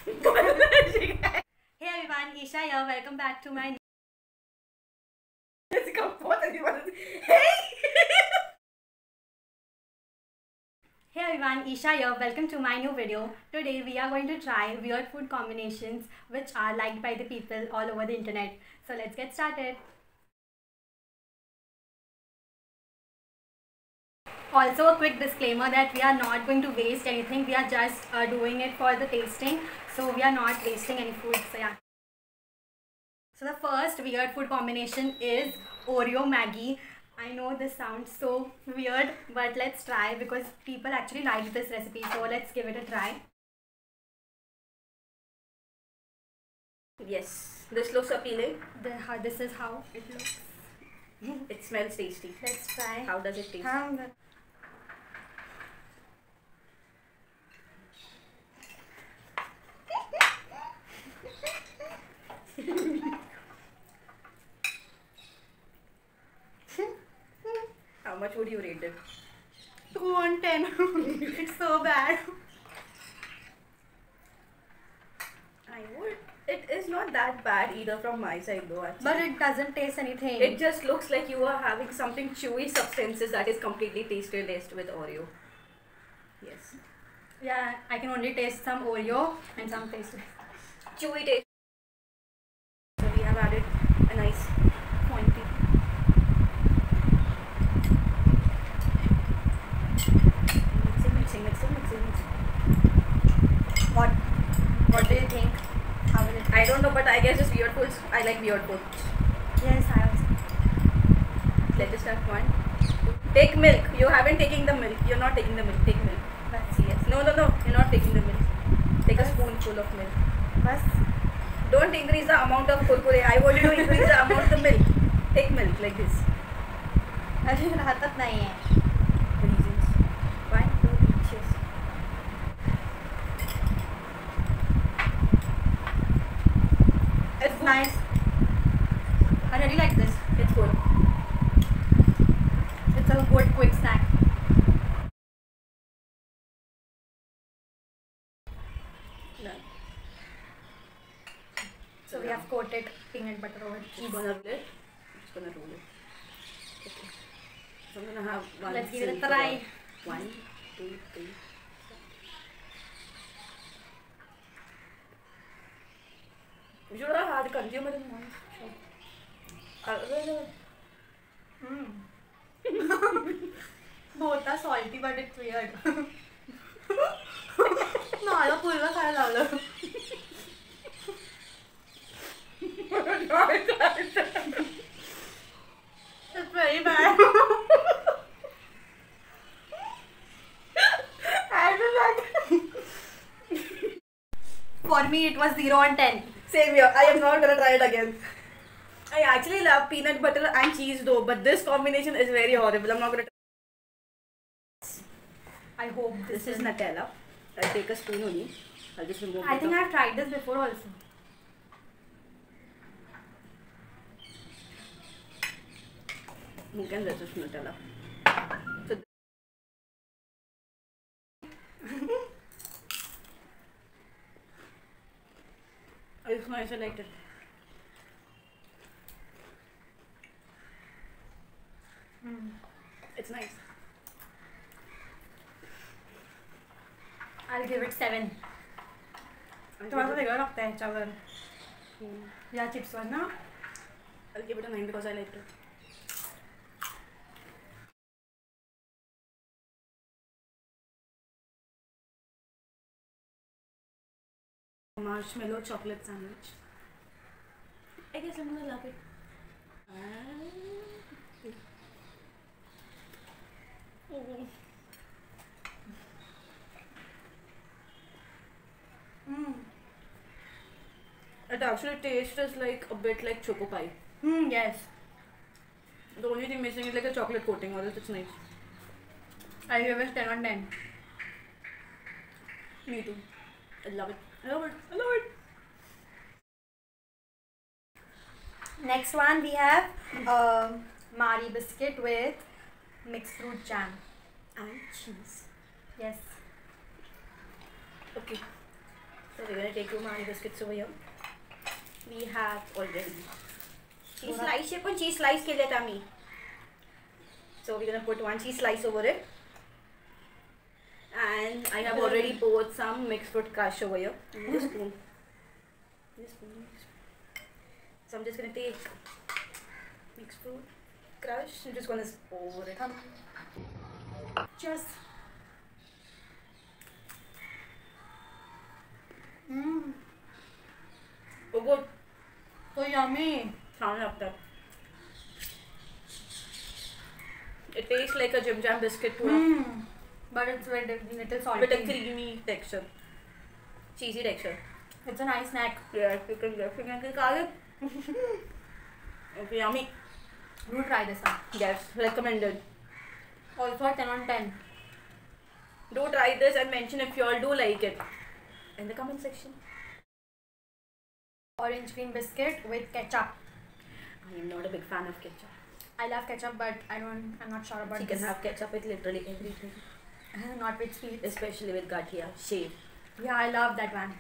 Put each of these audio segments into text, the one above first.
Hey everyone, Isha here. Welcome back to my. Hey! Hey everyone, Isha here. Welcome to my new video. Today we are going to try weird food combinations which are liked by the people all over the internet. So let's get started. Also a quick disclaimer that we are not going to waste anything. We are just doing it for the tasting. So we are not wasting any food. So yeah. So the first weird food combination is Oreo Maggie. I know this sounds so weird, but let's try because people actually like this recipe. So let's give it a try. Yes, this looks appealing. This is how it looks. It smells tasty. Let's try. How does it taste? How much would you rate it? 2 on 10. It's so bad. I would. It is not that bad either from my side though. Actually. But it doesn't taste anything. It just looks like you are having something chewy substances that is completely tasteless with Oreo. Yes. Yeah, I can only taste some Oreo and some taste. Chewy taste. So we have added a nice quantity. Mixing. What do you think? How will it? I don't know, but I guess it's weird foods. I like weird foods. Yes, I also. Let us start one. Take milk. You haven't taken the milk. You're not taking the milk. Take milk. Bas. Yes. No. You're not taking the milk. Take a spoonful of milk. Bas. Don't increase the amount of kurkure. I want you to increase the amount of milk. Take milk like this. अरे राहतच नाही आहे. Reasons. 1, 2, 3, cheers. It's nice. I really like this. It's good. It's a good quick snack. No. So we have coated peanut butter over Just cheese. gonna roll it. Just gonna roll it. Okay. So I'm gonna have one. Let's give it a silver. try. 1, 2, 3. You should have had consumer in one. Both are salty, but it's weird. मला पूर्ण खायला लावलं. It's very bad. I don't like. For me, it was 0 on 10. Same here. I am not gonna try it again. I actually love peanut butter and cheese though, but this combination is very horrible. I'm not gonna. I hope This is Nutella. I'll take a spoon only. I'll just remove. I think I've tried this before also. Who can resist Nutella? So it's nice. I liked it. It's nice. I'll give it 7. थोड़ा सा वेगळं लागतं ह्याच्यावर या चिप्सवर ना. I'll give it a 9 because I liked it. Marshmallow chocolate sandwich. I guess I'm gonna love it. It actually tastes like a bit like choco pie. Yes. The only thing missing is like a chocolate coating, or else it's nice. I'll give it 10 on 10. Me too. I love it. I love it. Next one we have Marie biscuit with mixed fruit jam. And cheese. Yes. Okay. So we're gonna take 2 Maggi biscuits over here. We have already cheese slice. ये कौन cheese slice के लिए Tammy? So we're gonna put 1 cheese slice over it. And I have already poured some mixed fruit crush over here. This spoon. So I'm just gonna take mixed fruit crush. I'm just gonna pour it. Cheers. Oh good. So yummy. Sound लगता है. It tastes like a Jim Jam biscuit पूरा. But it's very little salty. With a creamy texture. Cheesy texture. It's a nice snack. Yeah, you can definitely call it. Okay, yummy. Do try this one. Yes, recommended. Also 10 on 10. Do try this and mention if you all do like it in the comment section. Orange cream biscuit with ketchup. I am not a big fan of ketchup. I love ketchup, but I'm not sure about You this. can have ketchup with literally everything. Not with sweets. Especially with gathia, shave. Yeah, I love that one.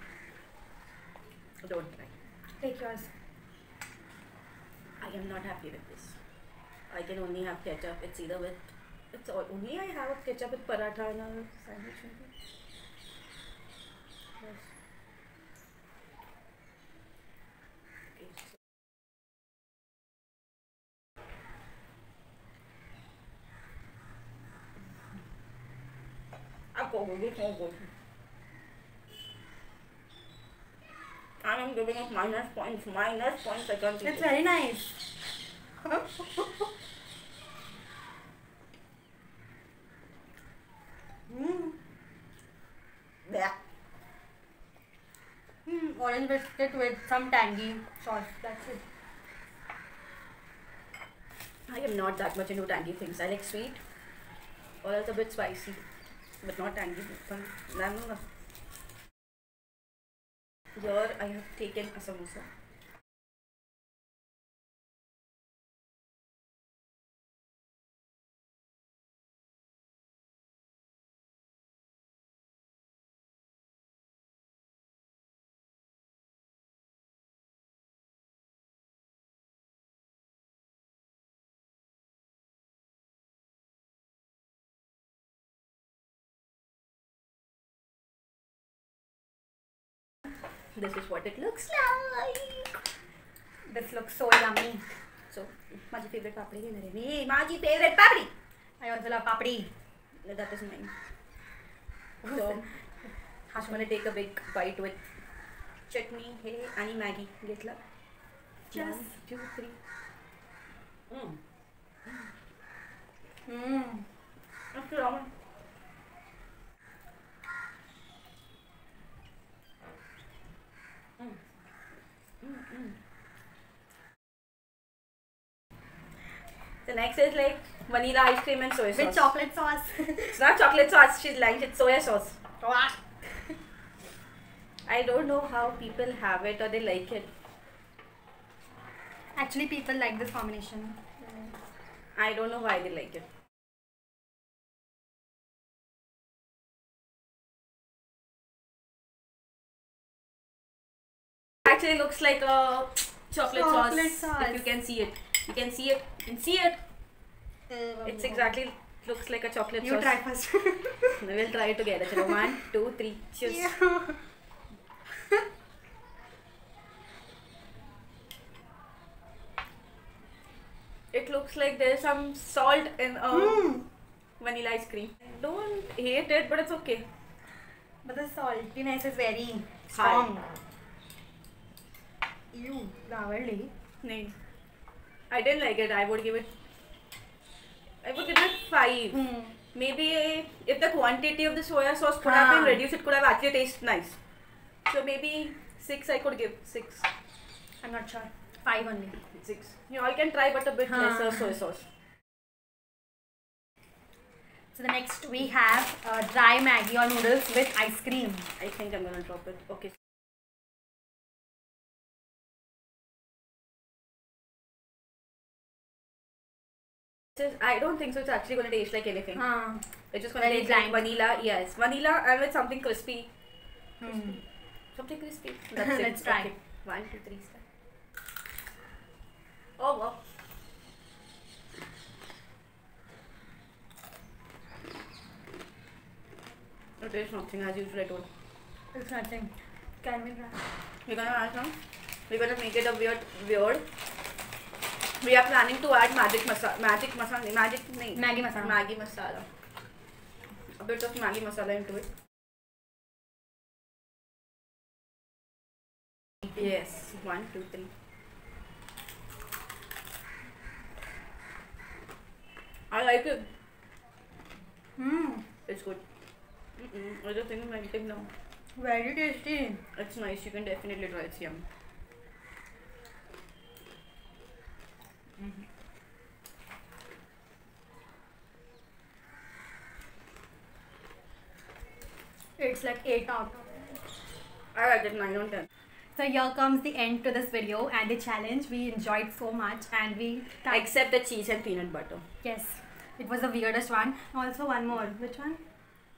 Don't try. Take yours. I am not happy with this. I can only have ketchup. It's either with... It's all, only I have ketchup with paratha and a sandwich. Yes. Okay, so I am giving it minus points. Minus points. I can't eat It's it. very nice. Blech. Orange biscuit with some tangy sauce. That's it. I am not that much into tangy things. I like sweet or else a bit spicy, but not tangy. No. Here I have taken a samosa. This is what it looks like. This looks so yummy. So, my favorite papri is here. My favorite papri. I also love papri. That is mine. So, I'm gonna take a big bite with chutney. Hey, आणि Maggi. घेतला. Cheers. 1, 2, 3. After ramen. The next is like vanilla ice cream and soy sauce. With chocolate sauce. It's not chocolate sauce, she's lying, it's soya sauce. Wow. I don't know how people have it or they like it. Actually, people like this combination. I don't know why they like it. Actually looks like a chocolate sauce. If you can see it. You can see it. You can see it. It's exactly looks like a chocolate sauce. You try first. We'll try it together. Chalo, 1, 2, 3. Cheers. Yeah. It looks like there's some salt in vanilla ice cream. I don't hate it, but it's okay. But the saltiness is very High. strong. Ew, lovely. No. I didn't like it. I would give it 5. Maybe if the quantity of the soya sauce could have been reduced, it could have actually tasted nice. So maybe 6 I could give. 6. I'm not sure. 5 only. 6. You all can try, but a bit lesser soy sauce. So the next we have dry Maggi or noodles with ice cream. I think I'm gonna drop it. Okay. I don't think so. It's actually gonna taste like anything. It's just gonna Very taste like vanilla. Yes, vanilla and with something crispy. Something crispy. That's it. Let's try. Okay. 1, 2, 3, start. Oh wow. It is nothing as usual at all. It's nothing. Can we try? We're gonna add some. We're gonna make it a weird. We are planning to add Maggi masala. Maggi masala. A bit of Maggi masala into it. Yes. 1, 2, 3. I like it. It's good. I just think I'm melting now. Very tasty. It's nice. You can definitely try it. It's yum. It's like 8 out of 10. I like it 9 on 10. So here comes the end to this video and the challenge. We enjoyed so much and we... Except the cheese and peanut butter. Yes. It was the weirdest one. Also one more. Which one?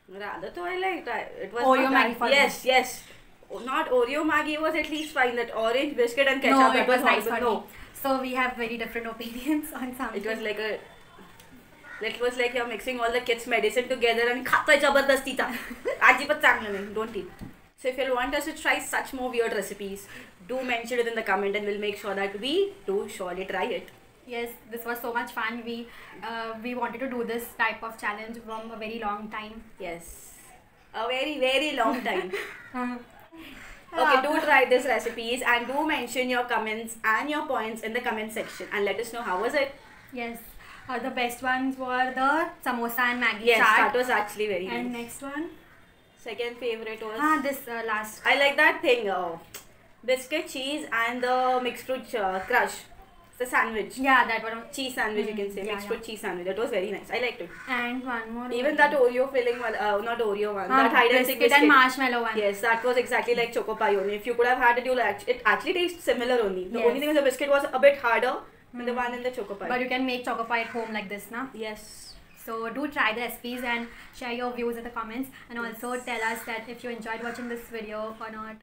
Rather though I liked it. Was Oreo not Maggi that, for yes, yes. Not Oreo Maggi was at least fine. That orange biscuit and ketchup. No, that it was nice horrible. for me. No. So we have very different opinions on something. It was like you're mixing all the kids' medicine together and khata jabardasti tha. Ajibat changla nahi. Don't eat. So if you want us to try such more weird recipes, do mention it in the comment and we'll make sure that we do surely try it. Yes, this was so much fun. We wanted to do this type of challenge from a very long time. Yes. A very, very long time. Okay, do try these recipes and do mention your comments and your points in the comment section and let us know how was it. Yes. The best ones were the samosa and Maggi Yes, chaat. that was actually very And nice. next one? Second favorite was... this last. I like that thing. Biscuit, cheese and the mixed fruit crush. The sandwich. Yeah, that one. Cheese sandwich you can say. Yeah, Mixed fruit cheese sandwich. That was very nice. I liked it. And one more. Even that Oreo filling one, not Oreo one. That hide and seek biscuit and marshmallow one. Yes, that was exactly like Choco Pie only. If you could have had it, it actually tastes similar only. The Yes. only thing is the biscuit was a bit harder than the one in the Choco Pie. But you can make choco pie at home like this, na? Yes. So do try the recipes and share your views in the comments, and also tell us that if you enjoyed watching this video or not.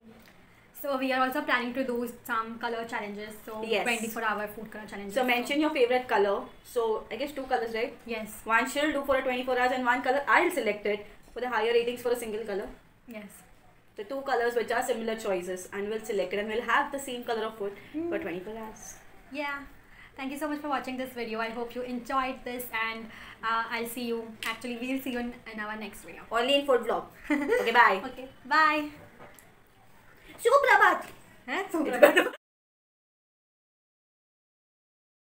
So we are also planning to do some color challenges. So Yes. 24-hour food color challenges. So mention your favorite color. So I guess 2 colors, right? Yes. One she'll do for a 24 hours and one color I'll select it for the higher ratings for a single color. Yes. The 2 colors which are similar choices and we'll select it and we'll have the same color of food for 24 hours. Yeah. Thank you so much for watching this video. I hope you enjoyed this, and I'll see you. Actually, we'll see you in our next video. Only in food vlog. Okay, bye. Okay. Bye.